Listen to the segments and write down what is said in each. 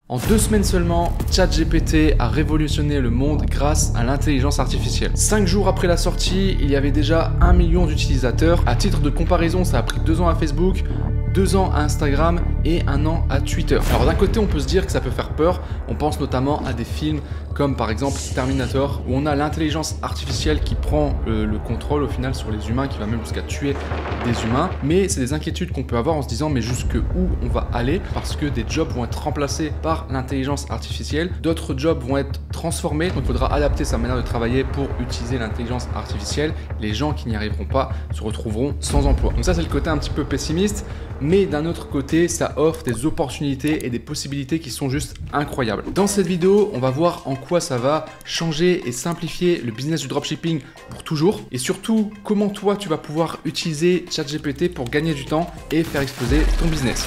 En 2 semaines seulement, ChatGPT a révolutionné le monde grâce à l'intelligence artificielle. 5 jours après la sortie, il y avait déjà 1 million d'utilisateurs. À titre de comparaison, ça a pris 2 ans à Facebook, 2 ans à Instagram et 1 an à Twitter. Alors d'un côté, on peut se dire que ça peut faire peur. On pense notamment à des films comme par exemple Terminator, où on a l'intelligence artificielle qui prend le contrôle au final sur les humains, qui va même jusqu'à tuer des humains. Mais c'est des inquiétudes qu'on peut avoir en se disant mais jusque où on va aller, parce que des jobs vont être remplacés par l'intelligence artificielle, d'autres jobs vont être transformés, donc il faudra adapter sa manière de travailler pour utiliser l'intelligence artificielle. Les gens qui n'y arriveront pas se retrouveront sans emploi. Donc ça, c'est le côté un petit peu pessimiste, mais d'un autre côté, ça offre des opportunités et des possibilités qui sont juste incroyables. Dans cette vidéo, on va voir en quoi ça va changer et simplifier le business du dropshipping pour toujours, et surtout comment toi tu vas pouvoir utiliser ChatGPT pour gagner du temps et faire exploser ton business.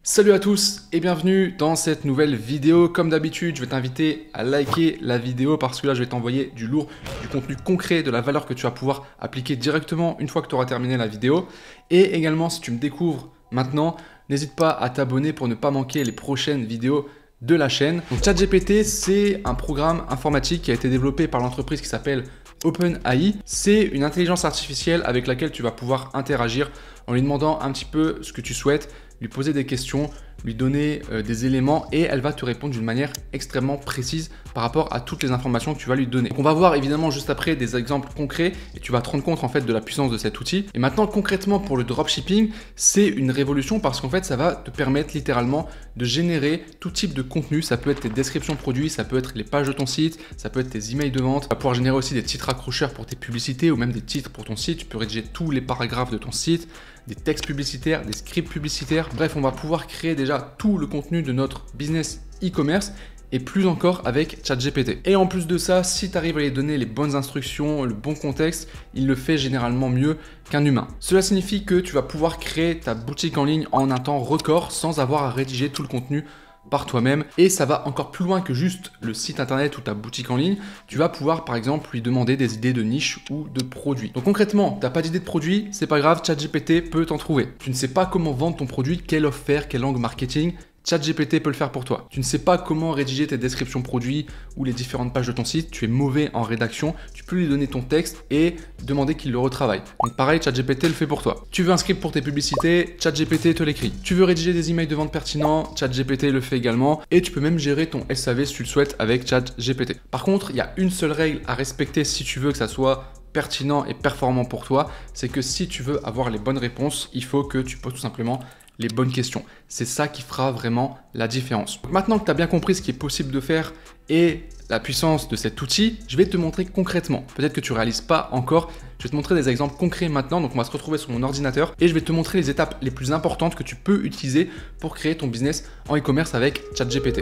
Salut à tous et bienvenue dans cette nouvelle vidéo. Comme d'habitude, je vais t'inviter à liker la vidéo parce que là, je vais t'envoyer du lourd, du contenu concret, de la valeur que tu vas pouvoir appliquer directement une fois que tu auras terminé la vidéo. Et également, si tu me découvres maintenant, n'hésite pas à t'abonner pour ne pas manquer les prochaines vidéos de la chaîne. Donc ChatGPT, c'est un programme informatique qui a été développé par l'entreprise qui s'appelle OpenAI. C'est une intelligence artificielle avec laquelle tu vas pouvoir interagir en lui demandant un petit peu ce que tu souhaites, lui poser des questions, lui donner des éléments et elle va te répondre d'une manière extrêmement précise par rapport à toutes les informations que tu vas lui donner. Donc on va voir évidemment juste après des exemples concrets et tu vas te rendre compte en fait de la puissance de cet outil. Et maintenant concrètement pour le dropshipping, c'est une révolution parce qu'en fait ça va te permettre littéralement de générer tout type de contenu. Ça peut être tes descriptions produits, ça peut être les pages de ton site, ça peut être tes emails de vente. Tu vas pouvoir générer aussi des titres accrocheurs pour tes publicités ou même des titres pour ton site. Tu peux rédiger tous les paragraphes de ton site, des textes publicitaires, des scripts publicitaires. Bref, on va pouvoir créer déjà tout le contenu de notre business e-commerce et plus encore avec ChatGPT. Et en plus de ça, si tu arrives à lui donner les bonnes instructions, le bon contexte, il le fait généralement mieux qu'un humain. Cela signifie que tu vas pouvoir créer ta boutique en ligne en un temps record sans avoir à rédiger tout le contenu par toi-même, et ça va encore plus loin que juste le site internet ou ta boutique en ligne. Tu vas pouvoir par exemple lui demander des idées de niche ou de produits. Donc concrètement, tu n'as pas d'idée de produit, c'est pas grave, ChatGPT peut t'en trouver. Tu ne sais pas comment vendre ton produit, quelle offre faire, quelle langue marketing, ChatGPT peut le faire pour toi. Tu ne sais pas comment rédiger tes descriptions produits ou les différentes pages de ton site, tu es mauvais en rédaction, tu peux lui donner ton texte et demander qu'il le retravaille. Donc pareil, ChatGPT le fait pour toi. Tu veux un script pour tes publicités, ChatGPT te l'écrit. Tu veux rédiger des emails de vente pertinents, ChatGPT le fait également. Et tu peux même gérer ton SAV si tu le souhaites avec ChatGPT. Par contre, il y a une seule règle à respecter si tu veux que ça soit pertinent et performant pour toi, c'est que si tu veux avoir les bonnes réponses, il faut que tu poses tout simplement les bonnes questions. C'est ça qui fera vraiment la différence. Donc maintenant que tu as bien compris ce qui est possible de faire et la puissance de cet outil, je vais te montrer concrètement. Peut-être que tu ne réalises pas encore. Je vais te montrer des exemples concrets maintenant. Donc on va se retrouver sur mon ordinateur et je vais te montrer les étapes les plus importantes que tu peux utiliser pour créer ton business en e-commerce avec ChatGPT.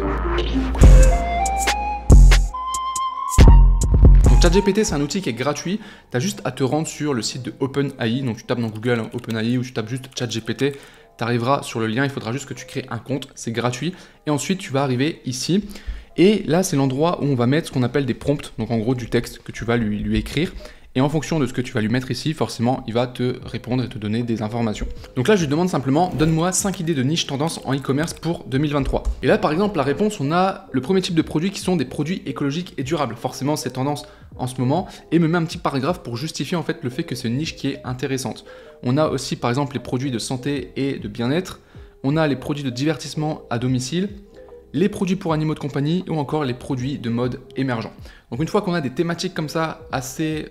ChatGPT, c'est un outil qui est gratuit. Tu as juste à te rendre sur le site de OpenAI. Donc tu tapes dans Google OpenAI ou tu tapes juste ChatGPT. Tu arriveras sur le lien, il faudra juste que tu crées un compte, c'est gratuit. Et ensuite, tu vas arriver ici. Et là, c'est l'endroit où on va mettre ce qu'on appelle des prompts, donc en gros du texte que tu vas lui écrire. Et en fonction de ce que tu vas lui mettre ici, forcément, il va te répondre et te donner des informations. Donc là, je lui demande simplement, donne-moi 5 idées de niche tendance en e-commerce pour 2023. Et là, par exemple, la réponse, on a le premier type de produits qui sont des produits écologiques et durables. Forcément, c'est tendance en ce moment. Et me met un petit paragraphe pour justifier en fait le fait que c'est une niche qui est intéressante. On a aussi, par exemple, les produits de santé et de bien-être. On a les produits de divertissement à domicile, les produits pour animaux de compagnie ou encore les produits de mode émergent. Donc une fois qu'on a des thématiques comme ça assez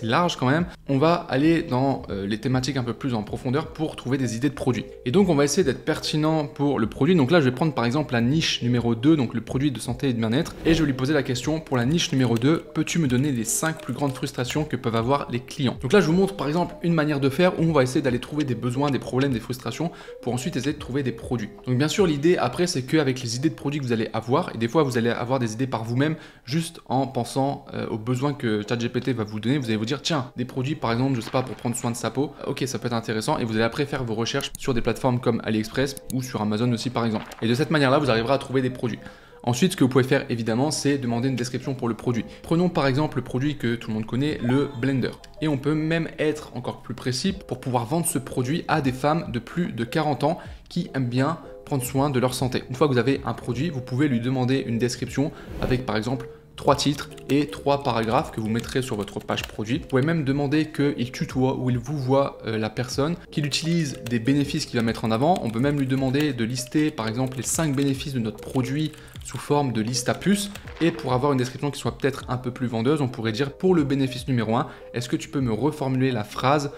larges quand même, on va aller dans les thématiques un peu plus en profondeur pour trouver des idées de produits. Et donc on va essayer d'être pertinent pour le produit. Donc là je vais prendre par exemple la niche numéro 2, donc le produit de santé et de bien-être, et je vais lui poser la question pour la niche numéro 2, peux-tu me donner les 5 plus grandes frustrations que peuvent avoir les clients? Donc là je vous montre par exemple une manière de faire où on va essayer d'aller trouver des besoins, des problèmes, des frustrations pour ensuite essayer de trouver des produits. Donc bien sûr l'idée après c'est qu'avec les idées de produits que vous allez avoir, et des fois vous allez avoir des idées par vous-même juste en pensant pensant aux besoins que ChatGPT va vous donner. Vous allez vous dire, tiens, des produits par exemple, je sais pas, pour prendre soin de sa peau, ok, ça peut être intéressant, et vous allez après faire vos recherches sur des plateformes comme AliExpress ou sur Amazon aussi par exemple. Et de cette manière-là, vous arriverez à trouver des produits. Ensuite, ce que vous pouvez faire évidemment, c'est demander une description pour le produit. Prenons par exemple le produit que tout le monde connaît, le blender. Et on peut même être encore plus précis pour pouvoir vendre ce produit à des femmes de plus de 40 ans qui aiment bien prendre soin de leur santé. Une fois que vous avez un produit, vous pouvez lui demander une description avec par exemple 3 titres et 3 paragraphes que vous mettrez sur votre page produit. Vous pouvez même demander qu'il tutoie ou il vous voit la personne, qu'il utilise des bénéfices qu'il va mettre en avant. On peut même lui demander de lister par exemple les 5 bénéfices de notre produit sous forme de liste à puces. Et pour avoir une description qui soit peut-être un peu plus vendeuse, on pourrait dire pour le bénéfice numéro 1, est-ce que tu peux me reformuler la phrase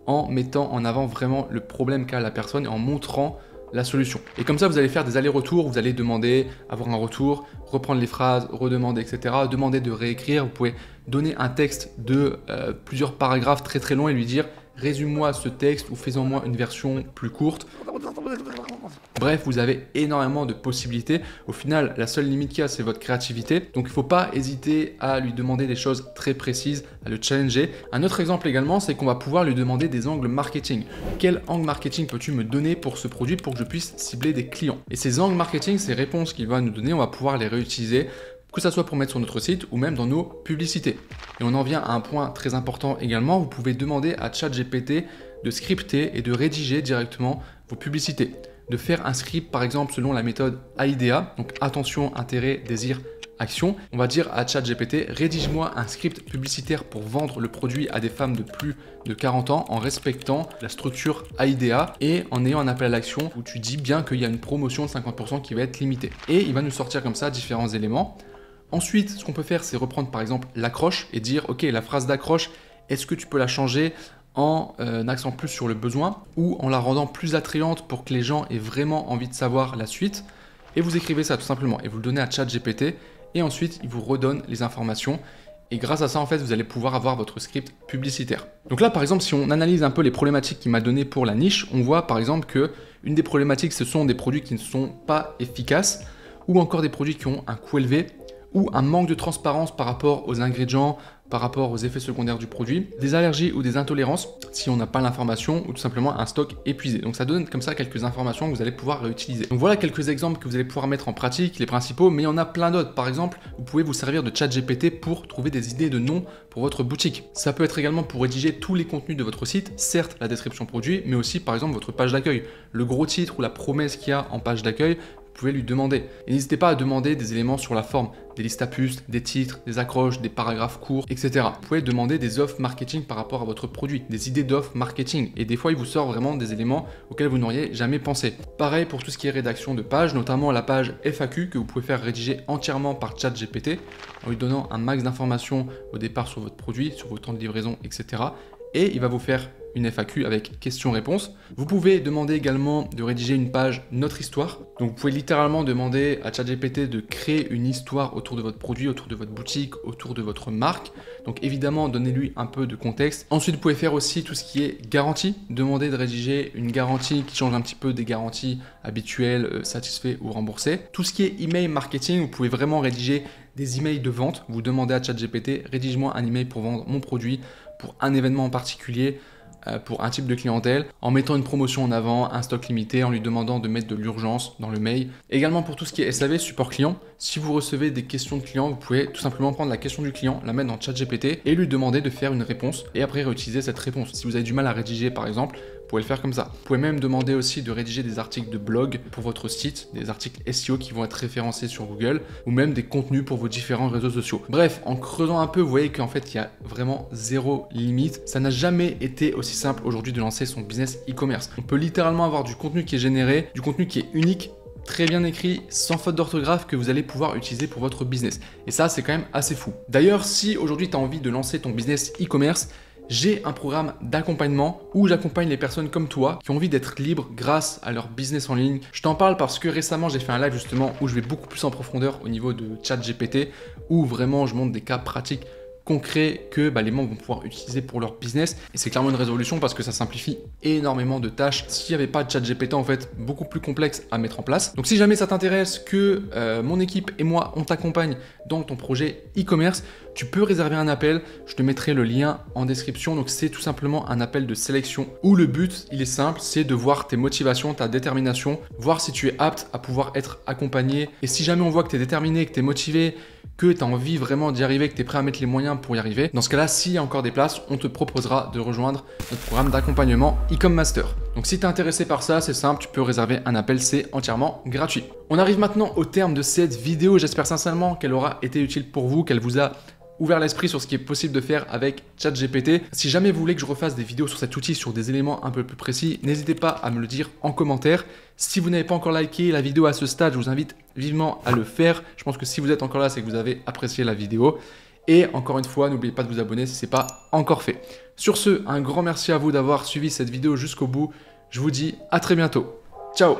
en mettant en avant vraiment le problème qu'a la personne et en montrant la solution. Et comme ça, vous allez faire des allers-retours, vous allez demander, avoir un retour, reprendre les phrases, redemander, etc. Demander de réécrire, vous pouvez donner un texte de plusieurs paragraphes très très longs et lui dire « résume-moi ce texte ou fais-en-moi une version plus courte ». Bref, vous avez énormément de possibilités. Au final, la seule limite qu'il y a, c'est votre créativité. Donc, il ne faut pas hésiter à lui demander des choses très précises, à le challenger. Un autre exemple également, c'est qu'on va pouvoir lui demander des angles marketing. Quel angle marketing peux-tu me donner pour ce produit pour que je puisse cibler des clients? Et ces angles marketing, ces réponses qu'il va nous donner, on va pouvoir les réutiliser, que ce soit pour mettre sur notre site ou même dans nos publicités. Et on en vient à un point très important également. Vous pouvez demander à ChatGPT de scripter et de rédiger directement vos publicités. De faire un script par exemple selon la méthode AIDA, donc attention, intérêt, désir, action. On va dire à ChatGPT, rédige-moi un script publicitaire pour vendre le produit à des femmes de plus de 40 ans en respectant la structure AIDA et en ayant un appel à l'action où tu dis bien qu'il y a une promotion de 50% qui va être limitée. Et il va nous sortir comme ça différents éléments. Ensuite, ce qu'on peut faire, c'est reprendre par exemple l'accroche et dire, ok, la phrase d'accroche, est-ce que tu peux la changer en accent plus sur le besoin ou en la rendant plus attrayante pour que les gens aient vraiment envie de savoir la suite. Et vous écrivez ça tout simplement et vous le donnez à ChatGPT et ensuite il vous redonne les informations et grâce à ça en fait vous allez pouvoir avoir votre script publicitaire. Donc là par exemple si on analyse un peu les problématiques qu'il m'a donné pour la niche, on voit par exemple que une des problématiques ce sont des produits qui ne sont pas efficaces ou encore des produits qui ont un coût élevé ou un manque de transparence par rapport aux ingrédients, par rapport aux effets secondaires du produit, des allergies ou des intolérances si on n'a pas l'information ou tout simplement un stock épuisé. Donc ça donne comme ça quelques informations que vous allez pouvoir réutiliser. Donc voilà quelques exemples que vous allez pouvoir mettre en pratique, les principaux, mais il y en a plein d'autres. Par exemple, vous pouvez vous servir de ChatGPT pour trouver des idées de noms pour votre boutique. Ça peut être également pour rédiger tous les contenus de votre site, certes la description produit, mais aussi par exemple votre page d'accueil. Le gros titre ou la promesse qu'il y a en page d'accueil, vous pouvez lui demander. Et n'hésitez pas à demander des éléments sur la forme, des listes à puces, des titres, des accroches, des paragraphes courts, etc. Vous pouvez demander des offres marketing par rapport à votre produit, des idées d'offres marketing. Et des fois, il vous sort vraiment des éléments auxquels vous n'auriez jamais pensé. Pareil pour tout ce qui est rédaction de pages, notamment la page FAQ que vous pouvez faire rédiger entièrement par ChatGPT en lui donnant un max d'informations au départ sur votre produit, sur vos temps de livraison, etc. Et il va vous faire une FAQ avec questions-réponses. Vous pouvez demander également de rédiger une page Notre Histoire. Donc vous pouvez littéralement demander à ChatGPT de créer une histoire autour de votre produit, autour de votre boutique, autour de votre marque. Donc évidemment, donnez-lui un peu de contexte. Ensuite, vous pouvez faire aussi tout ce qui est garantie. Demandez de rédiger une garantie qui change un petit peu des garanties habituelles, satisfaites ou remboursées. Tout ce qui est email marketing, vous pouvez vraiment rédiger des emails de vente. Vous demandez à ChatGPT, rédige-moi un email pour vendre mon produit pour un événement en particulier, pour un type de clientèle, en mettant une promotion en avant, un stock limité, en lui demandant de mettre de l'urgence dans le mail. Également pour tout ce qui est SAV, support client, si vous recevez des questions de clients, vous pouvez tout simplement prendre la question du client, la mettre dans ChatGPT et lui demander de faire une réponse et après réutiliser cette réponse. Si vous avez du mal à rédiger par exemple, vous pouvez le faire comme ça. Vous pouvez même demander aussi de rédiger des articles de blog pour votre site, des articles SEO qui vont être référencés sur Google ou même des contenus pour vos différents réseaux sociaux. Bref, en creusant un peu, vous voyez qu'en fait, il y a vraiment zéro limite. Ça n'a jamais été aussi simple aujourd'hui de lancer son business e-commerce. On peut littéralement avoir du contenu qui est généré, du contenu qui est unique, très bien écrit, sans faute d'orthographe que vous allez pouvoir utiliser pour votre business. Et ça, c'est quand même assez fou. D'ailleurs, si aujourd'hui tu as envie de lancer ton business e-commerce, j'ai un programme d'accompagnement où j'accompagne les personnes comme toi qui ont envie d'être libres grâce à leur business en ligne. Je t'en parle parce que récemment, j'ai fait un live justement où je vais beaucoup plus en profondeur au niveau de ChatGPT, où vraiment je montre des cas pratiques concret que les membres vont pouvoir utiliser pour leur business. Et c'est clairement une révolution parce que ça simplifie énormément de tâches. S'il n'y avait pas de ChatGPT, en fait, beaucoup plus complexe à mettre en place. Donc si jamais ça t'intéresse que mon équipe et moi, on t'accompagne dans ton projet e-commerce, tu peux réserver un appel. Je te mettrai le lien en description. Donc c'est tout simplement un appel de sélection où le but, il est simple, c'est de voir tes motivations, ta détermination, voir si tu es apte à pouvoir être accompagné. Et si jamais on voit que tu es déterminé, que tu es motivé, que tu as envie vraiment d'y arriver, que tu es prêt à mettre les moyens pour y arriver, dans ce cas-là, s'il y a encore des places, on te proposera de rejoindre notre programme d'accompagnement e-com master. Donc si tu es intéressé par ça, c'est simple, tu peux réserver un appel, c'est entièrement gratuit. On arrive maintenant au terme de cette vidéo. J'espère sincèrement qu'elle aura été utile pour vous, qu'elle vous a ouvert l'esprit sur ce qui est possible de faire avec ChatGPT. Si jamais vous voulez que je refasse des vidéos sur cet outil, sur des éléments un peu plus précis, n'hésitez pas à me le dire en commentaire. Si vous n'avez pas encore liké la vidéo à ce stade, je vous invite vivement à le faire. Je pense que si vous êtes encore là, c'est que vous avez apprécié la vidéo. Et encore une fois, n'oubliez pas de vous abonner si ce n'est pas encore fait. Sur ce, un grand merci à vous d'avoir suivi cette vidéo jusqu'au bout. Je vous dis à très bientôt. Ciao!